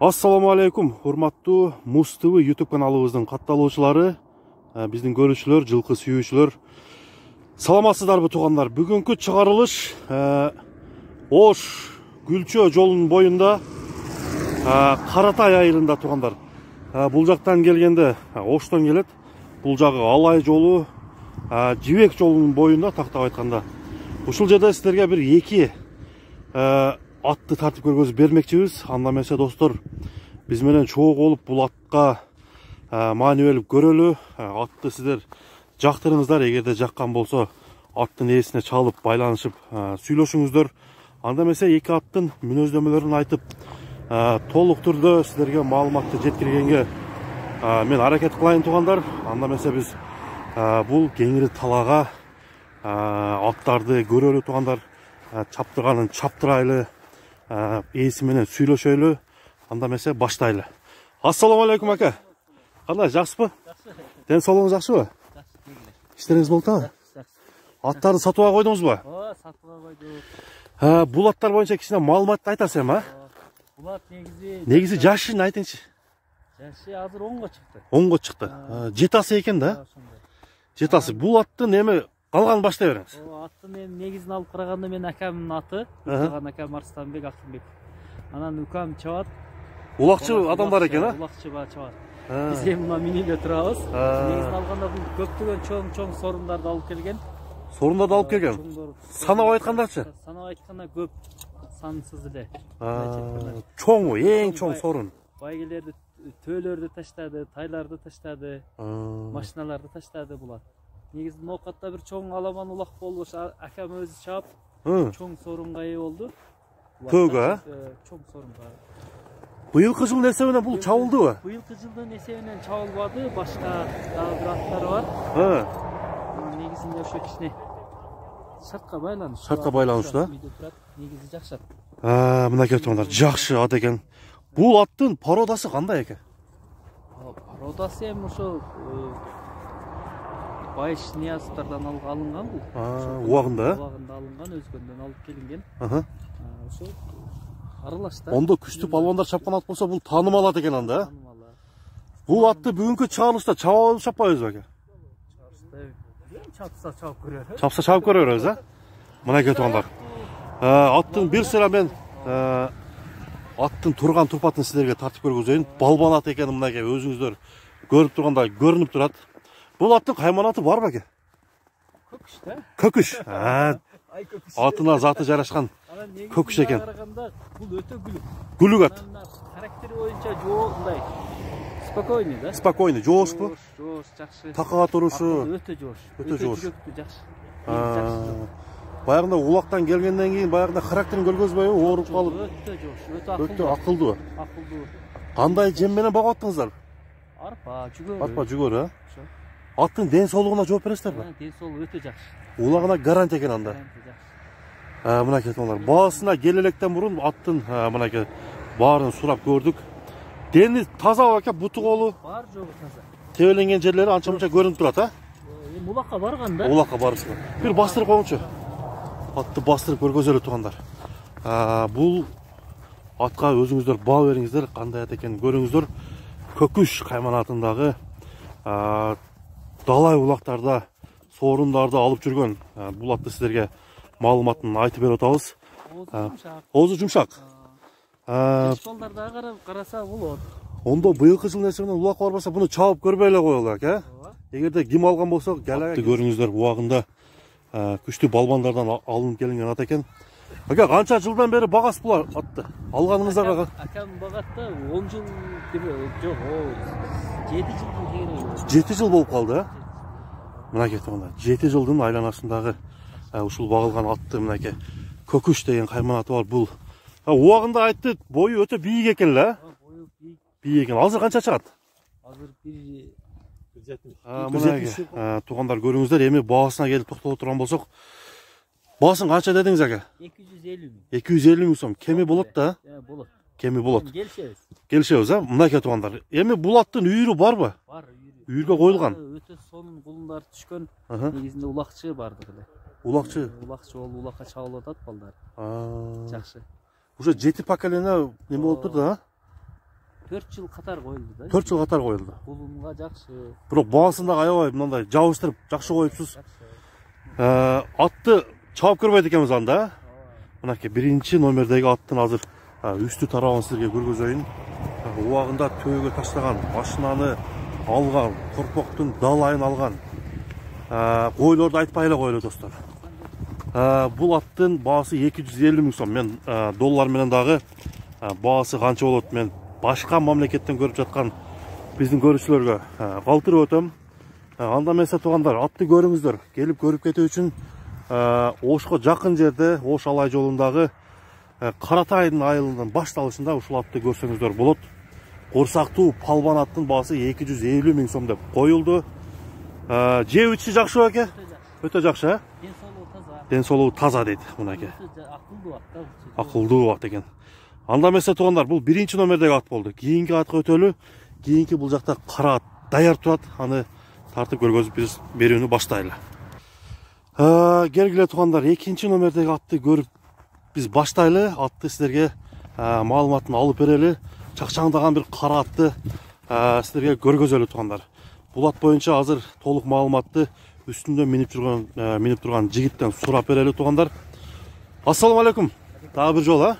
Assalamu алейкум, урматтуу Муз ТВ YouTube каналыбыздын катталуучулары, биздин көрүүчүлөр, жылкы сүйүүчүлөр. Саламатсыздарбы туугандар? Бүгүнкү чыгарылыш Ош Гүлчө жолунун боюнда Каратай айылында туугандар. Бул жактан келгенде Оштон келет. Бул жагы Алай жолу, Жибек жолунун боюнда тактап айтканда. Ушул жерде силерге бир эки атты тартип көргөзүп бермекчибиз. Анда эмесе достор, биз менен чогуу болуп бул атка маани берип көрөлү. Атты сиздер жактырыңыздар, эгерде жаккан болсо аттын ээсине чалып байланышып сүйлөшүңүздөр. Анда эмесе эки аттын мүнөздөмөлөрүн айтып толук түрдө силерге маалыматты жеткиргенге мен аракет кылайын туугандар. Анда эмесе биз бул кеңири талаага аттарды көрөлү туугандар. Чаптырганын чаптырайлы, ээси менен сүйлөшөлү. Анда эмесе баштайлы. Ассаламу алейкум ака. Кандай, жакшысызбы? Жакшы. Ден соолугуңуз жакшыбы? Жакшы. Иштериңиз болуптабы? Жакшы. Аттарды сатууга койдуңузбу? Сатууга койдук. Бул аттар боюнча кичине маалымат айтасыз эми, Бул ат негизи жашын айтыңызчы. Жашы азыр 10го чыкты. 10го чыкты. Жетасы экен да? Жетасы. Бул аттын эми калганын баштай бериңиз. Аттын эми негизин алып караганда мен акамдын аты, Укаган акам Арстанбек Акымбек. Анан укам чабат. Улакчы адамдар экен, а? Улакчы чабат. Биз эми мына миниле турабыз. Негизин алганда бул көптөгөн чоң сорундарды алып келген. Сорундарды алып келген. Санап айткандачы? Санап айтканда көп, сансыз эле. Чоңу, эң чоң сорун. Байгелерди, төөлөрдү таштады, тайларды таштады, машиналарды таштады булар. Негизи ноокатта бир чоң аламан улак болуш, акам өзү чаап, чоң сорунга ээ болду. Төөгө, чоң сорунга. Быйылкы жылдын эсебинен бул чабылдыбы? Быйылкы жылдын эсебинен чабылбады, башка дагы бир аттар бар. Негизинде ошо кичине шартка байланыш. Шартка байланыш да? Негизи жакшы ат. Мынакей туугандар, жакшы ат экен. Бул аттын породасы кандай экен? Породасы эми ошо Байш Ниязовдордон алынган бул. Убагында? Убагында алынган, өзгөндөн алып келинген. Ошо аралаш да. Ондо күчтүү балбандар чапкан ат болсо бул таанымал ат экен анда. Бул атты бүгүнкү чыгарылышта чаап чаппайбызбы ака? Чапса чаап көрөрүз. Чапса чаап көрөрүз, а? Мынакей туугандар. Аттын бир сыра мен аттын турган турпатын силерге тартип көргөзөйүн. Балбан ат экени мынакей өзүңүздөр көрүп тургандай көрүнүп турат. Бул аттын кайманаты барбы ака? Көкүш да. Көкүш. Атына заты жарашкан көкүш экен. Бул өтө күлүк. Күлүк ат. Характери боюнча мындай спокойный да. Спокойный, жоошпу? Жоош, жакшы. Такага турушу өтө жоош. Өтө жоош. Жакшы. Баягында улактан келгенден кийин баягында характерин көргөзбөйбү, ооруп калып. Өтө жоош, өтө акылдуу. Акылдуу. Кандай жем менен багып аттыңыздар? Арпа, жүгөр. Арпа, жүгөр, Аттын ден соолугуна жооп бересиздерби? Ден соолугу өтө жакшы. Улагына гарантия экен анда. Мынакей туугандар, баасына келелектен мурун аттын мынакей баарын сурап көрдүк. Дени таза ака, буту колу? Бар, жогу таза. Тебеленген жерлери анча-мунча көрүнүп турат, а? Эми улакка барган да. Улакка барысың. Бир бастырып коюңчу. Атты бастырып көргөзөлү туугандар. Бул атка өзүңүздөр баа бериңиздер, кандай ат экенин көрүңүздөр. Көкүш кайманатындагы далай улактарда сорундарды алып жүргөн бул атты силерге маалыматын айтып берип атабыз. Оозу жумшак. Балдар дагы караса болот. Ондо быйылкы жылдын эсебинен улак барбаса, буну чабып көрбөй эле коелу ака. Эгерде ким алган болсо, атты көрүңүздөр, убагында күчтүү балбандардан алынып келинген ат экен. Ака, канча жылдан бери багасыз бул атты? Алганыңыздарга? Акам багатта 10 жыл жок, 7 жылдын кийин. 7 жыл болуп калды, а? Мынакей туугандар, 7 жылдын айланасындагы ушул багылган атты мынакей Көкүш деген кайманаты бар. Бул убагында айтты, бою өтө бийик экен эле, Бою бийик экен. Азыр канча чыгат? Азыр 170. Мынакей туугандар көрүңүздөр, эми баасына келип токтоло турган болсок, баасын канча дедиңиз ака? 250 миң. 250 миң сом. Кеми болот да? Болот. Кеми болот. Келишебиз. Келишебиз, а? Мынакей туугандар. Эми бул аттын үйүрү барбы? Бар, үйүргө коюлган. Өтө сонун кулундар түшкөн. Негизинде улакчы бардык эле. Улакчы болуп улакка чабылып атат балдар. Жакшы. Уже 7 поколение неме болуп турду, а? 4 жыл катар коюлду да. 4 жыл катар коюлду. Булунга жакшы. Бирок баасын дагы аябай мындай жабыштырып жакшы коюпсуз. Атты чаап көрбөйт экенбиз анда. Мынакей биринчи номердеги аттын азыр үстү тарабын сизерге көргөзөйүн. Убагында төбөгө таштаган, машинаны алган, корпоктун далайын алган. Койлорду айтпай эле коелу достор. Бул аттын баасы 250 миң сом. Мен доллар менен дагы баасы канча болот мен башка мамлекеттен көрүп жаткан биздин көрүүчүлөргө калтырып өтөм. Анда эмесе туугандар, атты көрүңүздөр. Келип көрүп кетүү үчүн Ошко жакын жерде, Ош Алай жолундагы Каратайдын айылынын башталышында ушул атты көрсөңүздөр болот. Корсактуу палбан аттын баасы 250 миң сом деп коюлду. Жеп ичи жакшы беке? Өтө жакшы, ден соолугу таза дейт мынакей. Акылдуу ат экен. Анда эмесе туугандар, бул биринчи номердеги ат болду. Кийинки атка өтөлү. Кийинки бул жакта кара ат даяр турат. Аны тартып көргөзүп биз берүүнү баштайлы. Келгиле туугандар, экинчи номердеги атты көрүп биз баштайлы. Атты силерге маалыматын алып берели. Чакчаңдаган бир кара атты силерге көргөзөлү туугандар. Бул ат боюнча азыр толук маалыматты үстүндө минип турган жигиттен сурап берели туугандар. Ассаламу алейкум. Дагы бир жолу,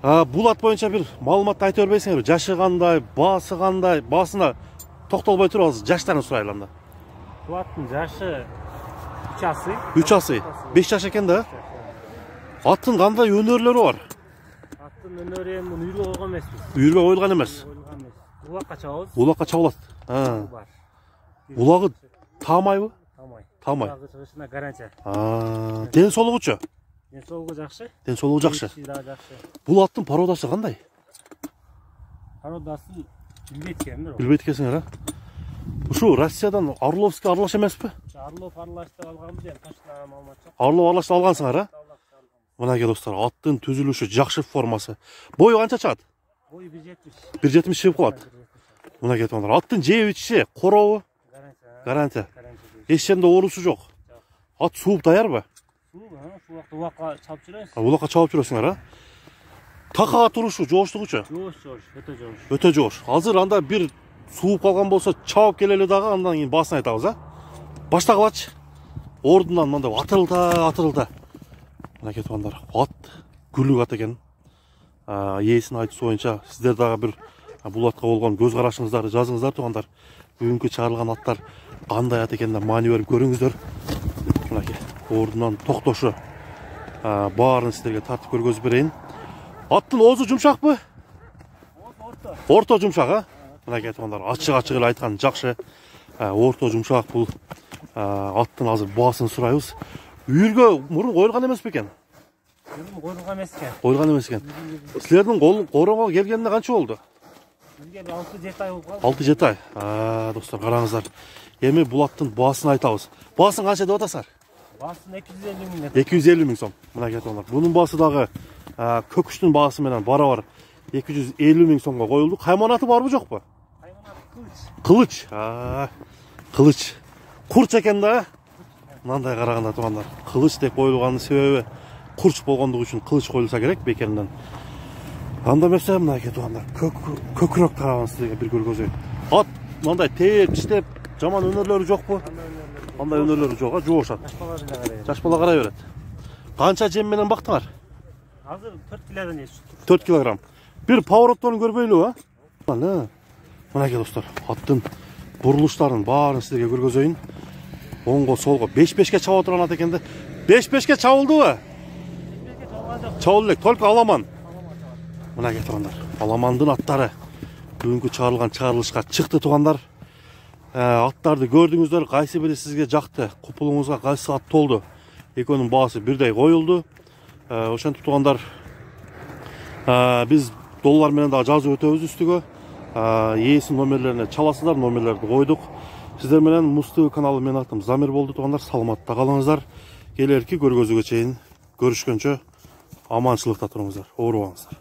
бул ат боюнча бир маалыматты айта бербейсиңерби? Жашы кандай, баасы кандай? Баасына токтолбой туруп азыр жаштарын сурайлы анда. Бул аттын жашы 3 асы. 3 асы. 5 жаш экен да. Аттын кандай өнөрлөрү бар? Аттын өнөрү эми үйрө койгон эмеспиз. Үйрө коюлган эмес. Улакка чабабыз. Улакка чабылат. Улагы таамайбы? Таамай. Чыгышына гарантия. Ден соолугучу? Ден соолугу жакшы. Ден соолугу жакшы. Бул аттын породасы кандай? Породасы билбейт экенмин. Билбейт экенсиңер, Ушу Россиядан Орловский аралаш эмеспи? Орлов аралашты алганбыз, эми точно маалымат жок. Орлов аралашты алгансыңар, Мынакей достор, аттын түзүлүшү жакшы, формасы. Бою канча чыгат? Бою 170. 170 чыгып калат. Мынакей туугандар, аттын жеп ичиши, коробу? Гарантия. Эч жерде оорусу жок. Ат сууп даярбы? Сууп, улакка чабып жүрөбүз. Улакка чабып жүрөсүңөр, Такага турушу, жооштугучу? Жоош, өтө жоош. Өтө жоош. Азыр анда бир сууп калган болсо чабып келели дагы, андан кийин баасын айтабыз, Баштагылачы. Ордунан мындай атырылта. Мынакей туугандар, ат күлүк ат экен. Ээсинин айтуусу боюнча сиздер дагы бир бул атка болгон көз карашыңыздарды жазыңыздар туугандар. Бүгүнкү чыгарылган аттар кандай ат экенине маани берип көрүңүздөр. Мынакей ордунан токтошу баарын сиздерге тартып көргөзүп берейин. Аттын оозу жумшакпы? Орто жумшак, Мынакей туугандар, ачык эле айткан жакшы. Орто жумшак бул аттын азыр баасын сурайбыз. Үйүргө мурун коюлган эмеспи экен? Коюлган эмес экен. Коюлган эмес экен. Силердин коронго келгенине канча болду? Бизге 6-7 ай болуп калды. 6-7 ай. Достор, караңыздар. Эми бул аттын баасын айтабыз. Баасын канча деп атасыңар? Баасын 250 миң. 250 миң сом. Мынакей туугандар. Бунун баасы дагы көкүчтүн баасы менен барабар 250 миң сомго коюлду. Кайманаты барбы жокпу? Кылыч. Кылыч. Курч экен да. Мындай караганда туугандар, кылыч деп коюлганын себеби курч болгондугу үчүн кылыч коюлса керек бекеринен. Анда эмесе мынакей туугандар, көкүрөк тарабын сизге бир көргөзөйүн. Ат мындай тээп, иштеп, жаман өнөрлөрү жокпу? Андай өнөрлөрү жок, жоош ат. Жаш бала карай берет. Канча жем менен бактыңар? Азыр 4 килограмм еш. 4 килограмм. Бир поворотторун көрбөйлүбү, Мынакей достор, аттын бурулуштарын баарын сизге көргөзөйүн. Оңго солго 5-5ке чаба турган ат экен да. 5-5ке чабылдыбы? Чабылды элек, только аламан. Мынакей туугандар, аламандын аттары бүгүнкү чыгарылган чыгарылышка чыкты туугандар. Аттарды көрдүңүздөр, кайсы бири сизге жакты, купулуңузга кайсы ат толду? Экөөнүн баасы бирдей коюлду. Ошентип туугандар, биз доллар менен дагы жазып өтөбүз үстүгө. Ээсинин номерлерине чаласыздар, номерлерди койдук. Сиздер менен Муз ТВ каналы, менин атым Замир болду туугандар. Саламатта калыңыздар. Келерки көргөзүүгө чейин көрүшкөнчө аманчылыкта туруңуздар. Оорубаңыздар.